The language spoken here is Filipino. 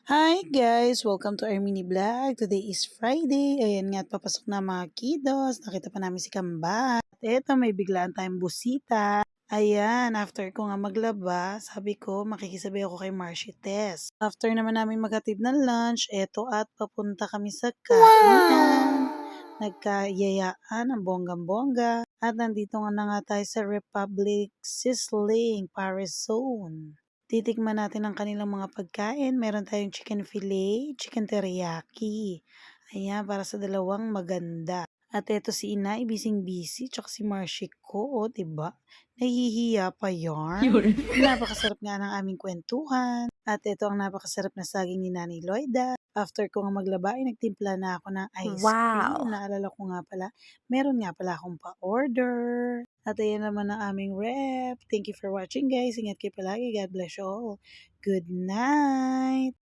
Hi guys! Welcome to our mini vlog. Today is Friday. Ayan nga at papasok na mga kiddos. Nakita pa namin si Kamba. At eto may biglaan tayong busita. Ayan, after ko nga maglaba, sabi ko makikisabay ako kay Marcy Tess. After naman namin maghatid ng lunch, eto at papunta kami sa kainan. Nagkayayaan ang bonggang-bongga. At nandito nga na nga tayo sa Republic Sizzling Paris Zone. Titikman natin ang kanilang mga pagkain. Meron tayong chicken fillet, chicken teriyaki. Ayan, para sa dalawang maganda. At eto si Inay, busy-busy, tsaka si Marcy ko, o, diba? Nahihiya pa yarn. Napakasarap nga ng aming kwentuhan. At eto ang napakasarap na saging ni Nanay Loida. After ko nga maglaba, ay nagtimpla na ako ng ice cream. Wow! Naalala ko nga pala, meron nga pala akong pa-order. At ayan naman ang aming rep. Thank you for watching guys. Ingat kayo palagi. God bless you all. Good night!